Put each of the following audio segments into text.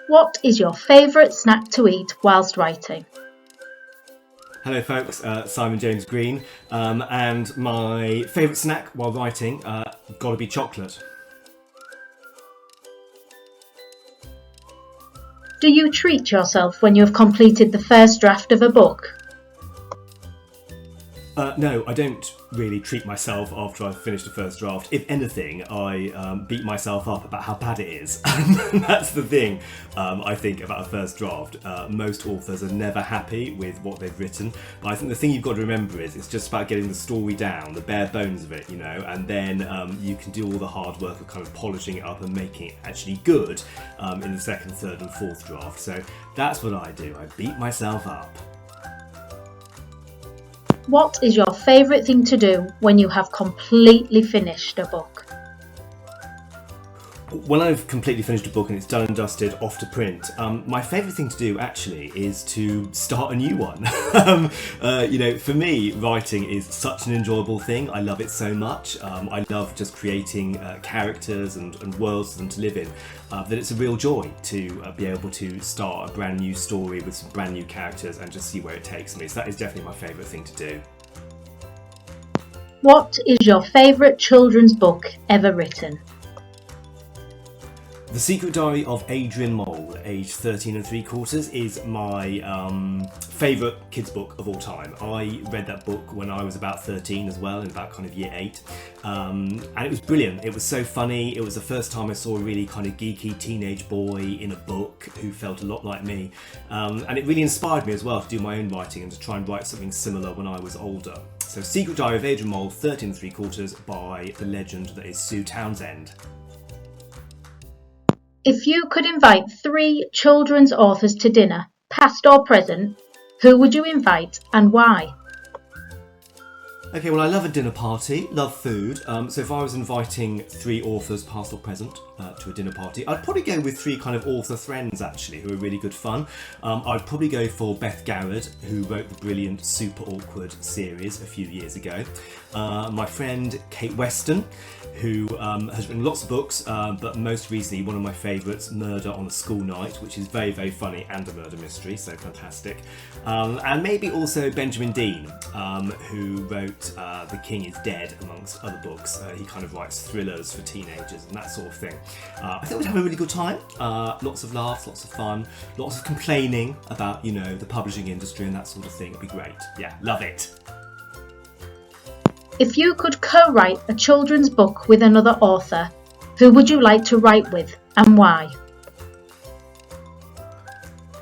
What is your favourite snack to eat whilst writing? Hello folks, Simon James Green, and my favourite snack while writing, gotta be chocolate. Do you treat yourself when you have completed the first draft of a book? No, I don't really treat myself after I've finished the first draft. If anything, I beat myself up about how bad it is. That's the thing, I think, about a first draft. Most authors are never happy with what they've written, but I think the thing you've got to remember is it's just about getting the story down, the bare bones of it, and then you can do all the hard work of kind of polishing it up and making it actually good in the second, third and fourth draft. So that's what I do. I beat myself up. What is your favourite thing to do when you have completely finished a book? When I've completely finished a book and it's done and dusted, off to print, my favourite thing to do actually is to start a new one. For me, writing is such an enjoyable thing. I love it so much. I love just creating characters and worlds for them to live in. That it's a real joy to be able to start a brand new story with some brand new characters and just see where it takes me. So that is definitely my favourite thing to do. What is your favourite children's book ever written? The Secret Diary of Adrian Mole, aged 13 3/4, is my favourite kids' book of all time. I read that book when I was about 13 as well, in about kind of year 8. And it was brilliant. It was so funny. It was the first time I saw a really kind of geeky teenage boy in a book who felt a lot like me. And it really inspired me as well to do my own writing and to try and write something similar when I was older. So Secret Diary of Adrian Mole, 13 3/4 by the legend that is Sue Townsend. If you could invite 3 children's authors to dinner, past or present, who would you invite and why? Okay, well I love a dinner party, love food, so if I was inviting 3 authors, past or present, to a dinner party, I'd probably go with 3 kind of author friends actually, who are really good fun. I'd probably go for Beth Garrett, who wrote the brilliant Super Awkward series a few years ago. My friend Kate Weston, who has written lots of books, but most recently one of my favourites, Murder on a School Night, which is very, very funny and a murder mystery, so fantastic. And maybe also Benjamin Dean, who wrote The King is Dead, amongst other books. He kind of writes thrillers for teenagers and that sort of thing. I think we'd have a really good time. Lots of laughs, lots of fun, lots of complaining about, the publishing industry and that sort of thing. It'd be great. Yeah, love it. If you could co-write a children's book with another author, who would you like to write with and why?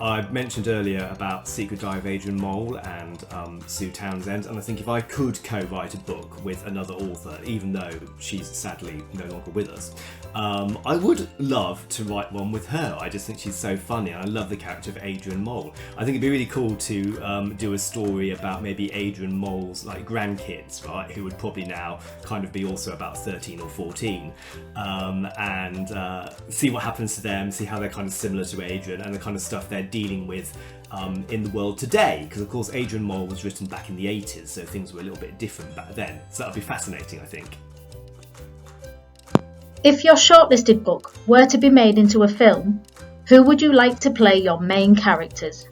I mentioned earlier about Secret Diary of Adrian Mole and Sue Townsend, and I think if I could co-write a book with another author, even though she's sadly no longer with us, I would love to write one with her. I just think she's so funny, and I love the character of Adrian Mole. I think it'd be really cool to do a story about maybe Adrian Mole's grandkids, right, who would probably now kind of be also about 13 or 14, and see what happens to them, see how they're kind of similar to Adrian, and the kind of stuff they're dealing with in the world today, because of course Adrian Mole was written back in the 80s, so things were a little bit different back then. So that would be fascinating, I think. If your shortlisted book were to be made into a film, who would you like to play your main characters?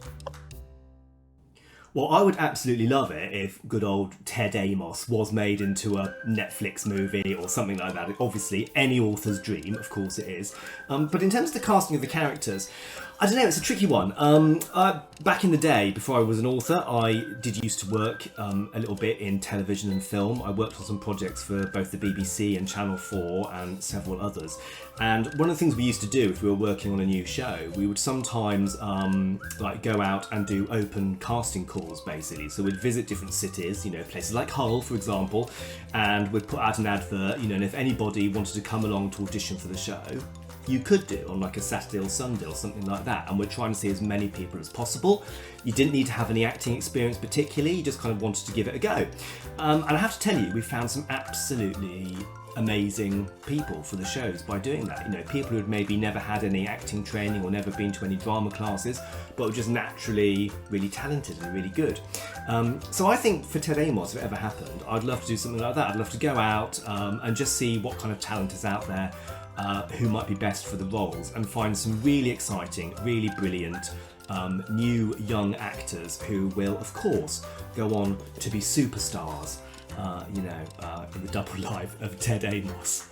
Well, I would absolutely love it if good old Ted Amos was made into a Netflix movie or something like that. Obviously, any author's dream, of course it is. But in terms of the casting of the characters, I don't know, it's a tricky one. Back in the day, before I was an author, I did used to work a little bit in television and film. I worked on some projects for both the BBC and Channel 4 and several others. And one of the things we used to do if we were working on a new show, we would sometimes go out and do open casting calls, basically. So we'd visit different cities, places like Hull, for example, and we'd put out an advert, and if anybody wanted to come along to audition for the show, you could do on a Saturday or Sunday or something like that, and we're trying to see as many people as possible. You didn't need to have any acting experience particularly, you just kind of wanted to give it a go. And I have to tell you, we found some absolutely amazing people for the shows by doing that. People who had maybe never had any acting training or never been to any drama classes, but were just naturally really talented and really good. So I think for Ted Amos, if it ever happened, I'd love to do something like that. I'd love to go out and just see what kind of talent is out there. who might be best for the roles, and find some really exciting, really brilliant new young actors who will, of course, go on to be superstars, in the double life of Ted Amos.